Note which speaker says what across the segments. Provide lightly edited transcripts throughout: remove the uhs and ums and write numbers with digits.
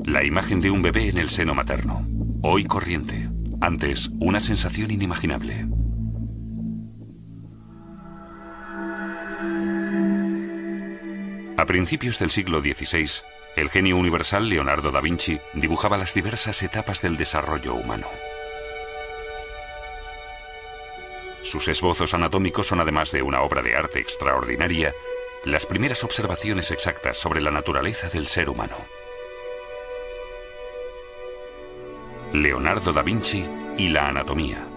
Speaker 1: La imagen de un bebé en el seno materno. Hoy corriente. Antes, una sensación inimaginable. A principios del siglo XVI, el genio universal Leonardo da Vinci dibujaba las diversas etapas del desarrollo humano. Sus esbozos anatómicos son, además de una obra de arte extraordinaria, las primeras observaciones exactas sobre la naturaleza del ser humano. Leonardo da Vinci y la anatomía.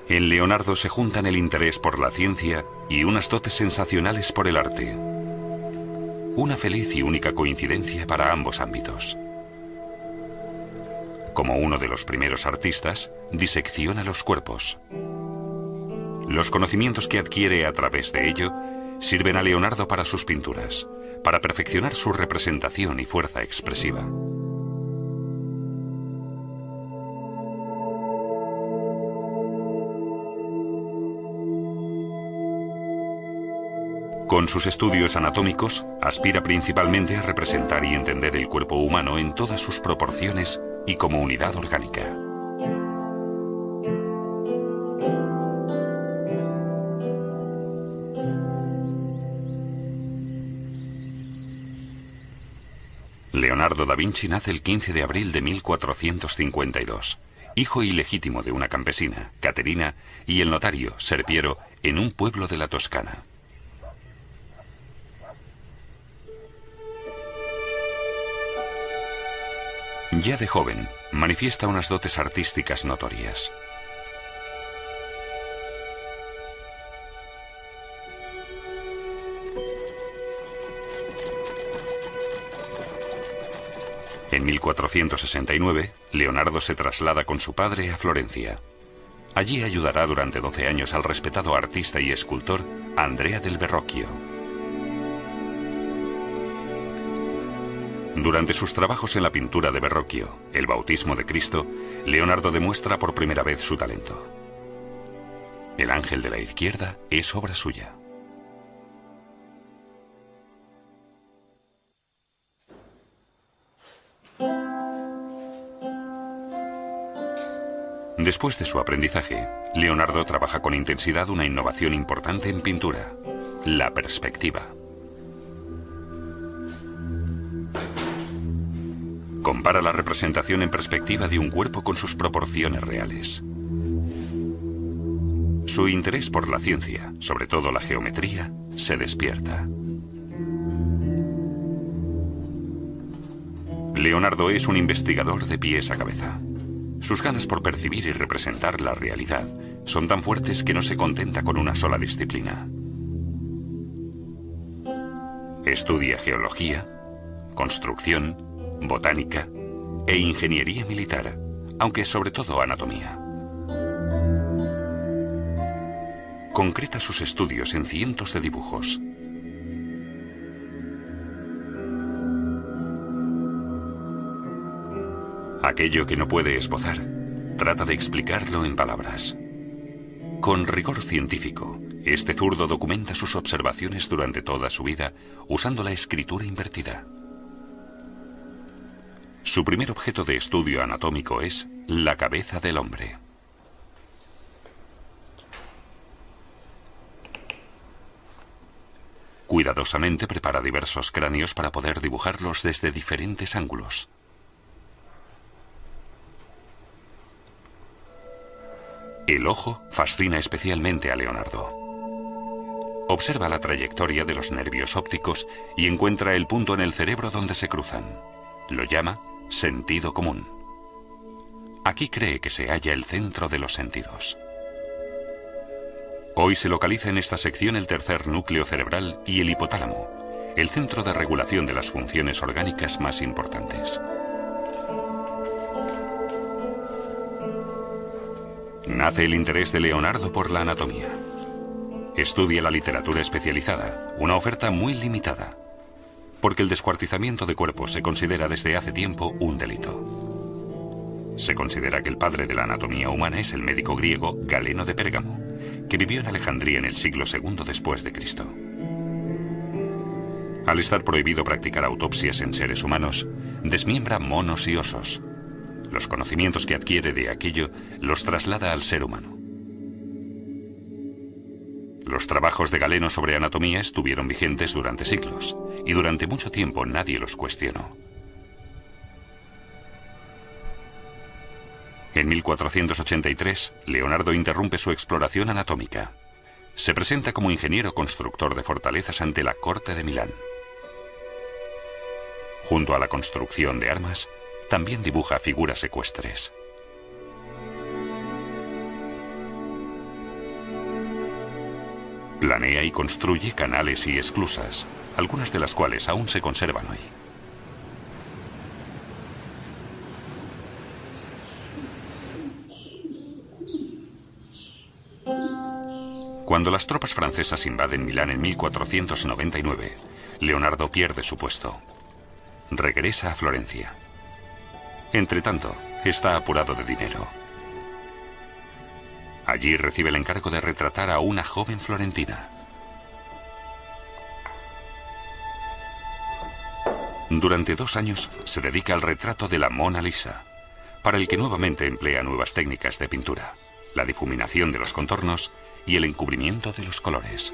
Speaker 1: En Leonardo se juntan el interés por la ciencia y unas dotes sensacionales por el arte. Una feliz y única coincidencia para ambos ámbitos. Como uno de los primeros artistas, disecciona los cuerpos. Los conocimientos que adquiere a través de ello sirven a Leonardo para sus pinturas, para perfeccionar su representación y fuerza expresiva. Con sus estudios anatómicos, aspira principalmente a representar y entender el cuerpo humano en todas sus proporciones y como unidad orgánica. Leonardo da Vinci nace el 15 de abril de 1452, hijo ilegítimo de una campesina, Caterina, y el notario, Ser Piero, en un pueblo de la Toscana. Ya de joven, manifiesta unas dotes artísticas notorias. En 1469, Leonardo se traslada con su padre a Florencia. Allí ayudará durante 12 años al respetado artista y escultor Andrea del Verrocchio. Durante sus trabajos en la pintura de Verrocchio, el bautismo de Cristo, Leonardo demuestra por primera vez su talento. El ángel de la izquierda es obra suya. Después de su aprendizaje, Leonardo trabaja con intensidad una innovación importante en pintura: la perspectiva. Compara la representación en perspectiva de un cuerpo con sus proporciones reales. Su interés por la ciencia, sobre todo la geometría, se despierta. Leonardo es un investigador de pies a cabeza. Sus ganas por percibir y representar la realidad son tan fuertes que no se contenta con una sola disciplina. Estudia geología, construcción, botánica e ingeniería militar, aunque sobre todo anatomía. Concreta sus estudios en cientos de dibujos. Aquello que no puede esbozar, trata de explicarlo en palabras. Con rigor científico, este zurdo documenta sus observaciones durante toda su vida usando la escritura invertida. Su primer objeto de estudio anatómico es la cabeza del hombre. Cuidadosamente prepara diversos cráneos para poder dibujarlos desde diferentes ángulos. El ojo fascina especialmente a Leonardo. Observa la trayectoria de los nervios ópticos y encuentra el punto en el cerebro donde se cruzan. Lo llama sentido común. Aquí cree que se halla el centro de los sentidos. Hoy se localiza en esta sección el tercer núcleo cerebral y el hipotálamo, el centro de regulación de las funciones orgánicas más importantes. Nace el interés de Leonardo por la anatomía. Estudia la literatura especializada, una oferta muy limitada. porque el descuartizamiento de cuerpos se considera desde hace tiempo un delito. Se considera que el padre de la anatomía humana es el médico griego Galeno de Pérgamo, que vivió en Alejandría en el siglo II después de Cristo. Al estar prohibido practicar autopsias en seres humanos, desmiembra monos y osos. Los conocimientos que adquiere de aquello los traslada al ser humano. Los trabajos de Galeno sobre anatomía estuvieron vigentes durante siglos, y durante mucho tiempo nadie los cuestionó. En 1483, Leonardo interrumpe su exploración anatómica. Se presenta como ingeniero constructor de fortalezas ante la corte de Milán. Junto a la construcción de armas, también dibuja figuras ecuestres. Planea y construye canales y esclusas, algunas de las cuales aún se conservan hoy. Cuando las tropas francesas invaden Milán en 1499, Leonardo pierde su puesto. Regresa a Florencia. Entretanto, está apurado de dinero. Allí recibe el encargo de retratar a una joven florentina. Durante 2 años se dedica al retrato de la Mona Lisa, para el que nuevamente emplea nuevas técnicas de pintura, la difuminación de los contornos y el encubrimiento de los colores.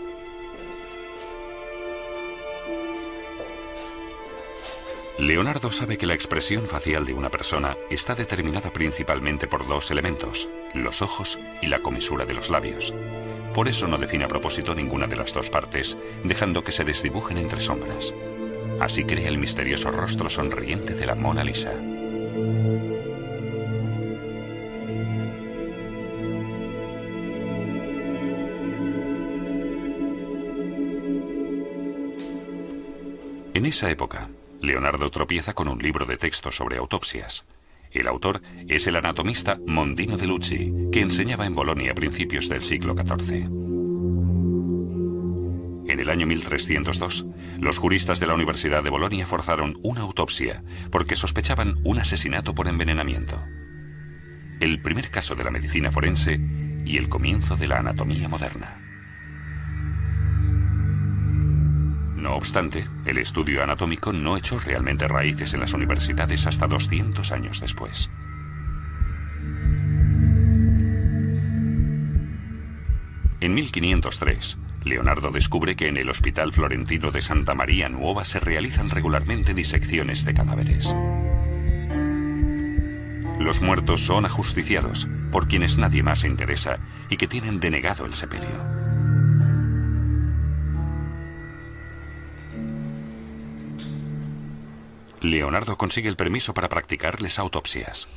Speaker 1: Leonardo sabe que la expresión facial de una persona está determinada principalmente por 2 elementos, los ojos y la comisura de los labios. Por eso no define a propósito ninguna de las 2 partes, dejando que se desdibujen entre sombras. Así crea el misterioso rostro sonriente de la Mona Lisa. En esa época, Leonardo tropieza con un libro de texto sobre autopsias. El autor es el anatomista Mondino de Lucci, que enseñaba en Bolonia a principios del siglo XIV. En el año 1302, los juristas de la Universidad de Bolonia forzaron una autopsia porque sospechaban un asesinato por envenenamiento. El primer caso de la medicina forense y el comienzo de la anatomía moderna. No obstante, el estudio anatómico no echó realmente raíces en las universidades hasta 200 años después. En 1503, Leonardo descubre que en el Hospital Florentino de Santa María Nuova se realizan regularmente disecciones de cadáveres. Los muertos son ajusticiados por quienes nadie más se interesa y que tienen denegado el sepelio. Leonardo consigue el permiso para practicarles autopsias.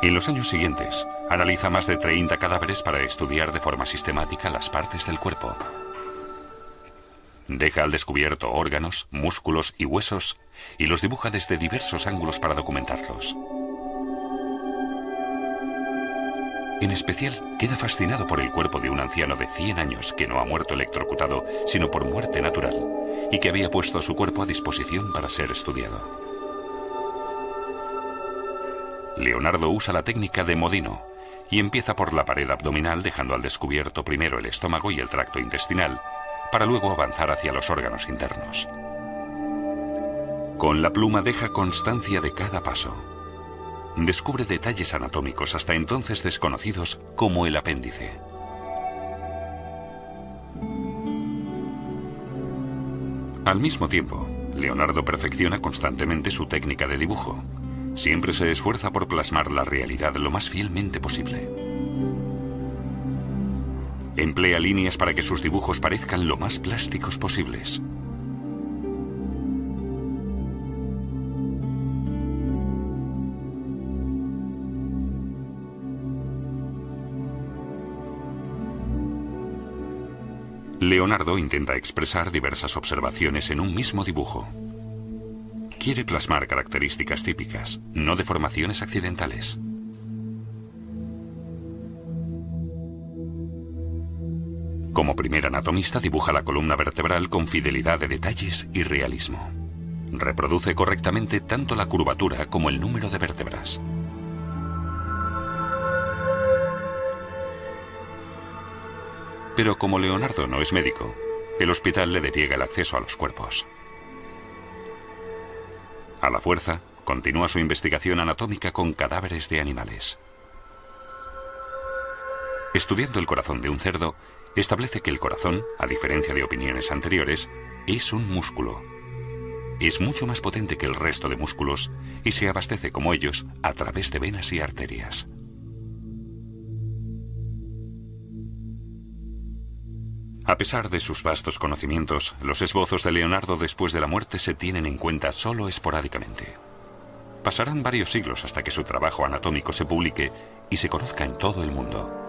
Speaker 1: En los años siguientes, analiza más de 30 cadáveres para estudiar de forma sistemática las partes del cuerpo. Deja al descubierto órganos, músculos y huesos y los dibuja desde diversos ángulos para documentarlos. En especial, queda fascinado por el cuerpo de un anciano de 100 años que no ha muerto electrocutado, sino por muerte natural, y que había puesto su cuerpo a disposición para ser estudiado. Leonardo usa la técnica de Modino y empieza por la pared abdominal, dejando al descubierto primero el estómago y el tracto intestinal, para luego avanzar hacia los órganos internos. Con la pluma deja constancia de cada paso. Descubre detalles anatómicos hasta entonces desconocidos, como el apéndice. Al mismo tiempo, Leonardo perfecciona constantemente su técnica de dibujo. Siempre se esfuerza por plasmar la realidad lo más fielmente posible. Emplea líneas para que sus dibujos parezcan lo más plásticos posibles. Leonardo intenta expresar diversas observaciones en un mismo dibujo. Quiere plasmar características típicas, no deformaciones accidentales. Como primer anatomista dibuja la columna vertebral con fidelidad de detalles y realismo. Reproduce correctamente tanto la curvatura como el número de vértebras. Pero como Leonardo no es médico, el hospital le deniega el acceso a los cuerpos. A la fuerza, continúa su investigación anatómica con cadáveres de animales. Estudiando el corazón de un cerdo, establece que el corazón, a diferencia de opiniones anteriores, es un músculo. Es mucho más potente que el resto de músculos y se abastece como ellos a través de venas y arterias. A pesar de sus vastos conocimientos, los esbozos de Leonardo después de la muerte se tienen en cuenta solo esporádicamente. Pasarán varios siglos hasta que su trabajo anatómico se publique y se conozca en todo el mundo.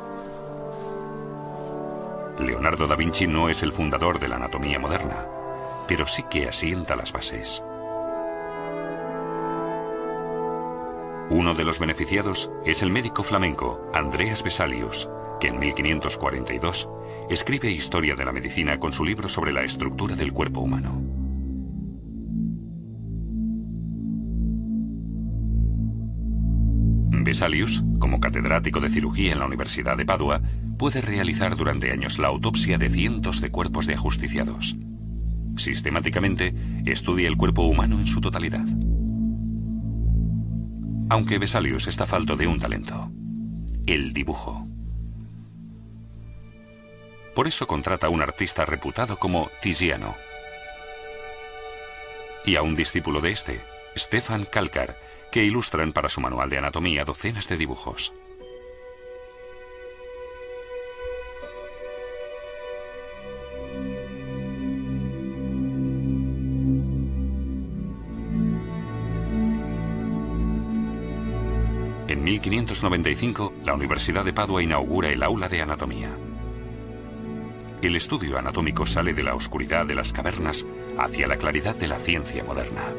Speaker 1: Leonardo da Vinci no es el fundador de la anatomía moderna, pero sí que asienta las bases. Uno de los beneficiados es el médico flamenco Andreas Vesalius, que en 1542 escribe Historia de la Medicina con su libro sobre la estructura del cuerpo humano. Vesalius, como catedrático de cirugía en la Universidad de Padua, puede realizar durante años la autopsia de cientos de cuerpos de ajusticiados. Sistemáticamente, estudia el cuerpo humano en su totalidad. Aunque Vesalius está falto de un talento: el dibujo. Por eso contrata a un artista reputado como Tiziano y a un discípulo de este, Stefan Kalkar, que ilustran para su manual de anatomía docenas de dibujos. En 1595, la Universidad de Padua inaugura el aula de anatomía. El estudio anatómico sale de la oscuridad de las cavernas hacia la claridad de la ciencia moderna.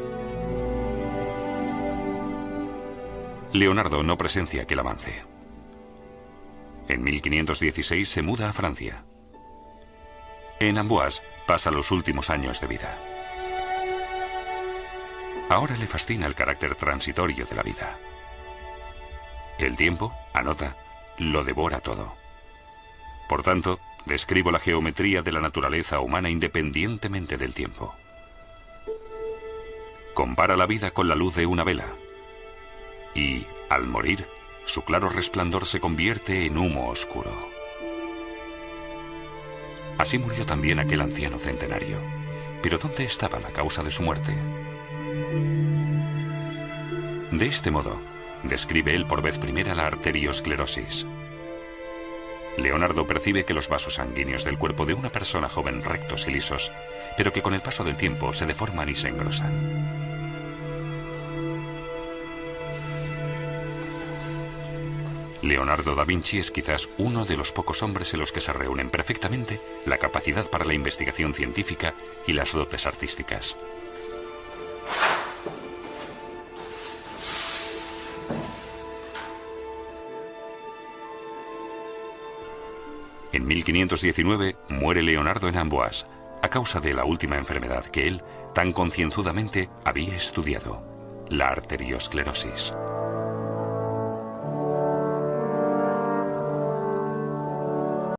Speaker 1: Leonardo no presencia aquel avance. En 1516 se muda a Francia. En Amboise pasa los últimos años de vida. Ahora le fascina el carácter transitorio de la vida. El tiempo, anota, lo devora todo. Por tanto, describo la geometría de la naturaleza humana independientemente del tiempo. Compara la vida con la luz de una vela. Y, al morir, su claro resplandor se convierte en humo oscuro. Así murió también aquel anciano centenario. Pero ¿dónde estaba la causa de su muerte? De este modo, describe él por vez primera la arteriosclerosis. Leonardo percibe que los vasos sanguíneos del cuerpo de una persona joven rectos y lisos, pero que con el paso del tiempo se deforman y se engrosan. Leonardo da Vinci es quizás uno de los pocos hombres en los que se reúnen perfectamente la capacidad para la investigación científica y las dotes artísticas. En 1519 muere Leonardo en Amboise a causa de la última enfermedad que él tan concienzudamente había estudiado, la arteriosclerosis.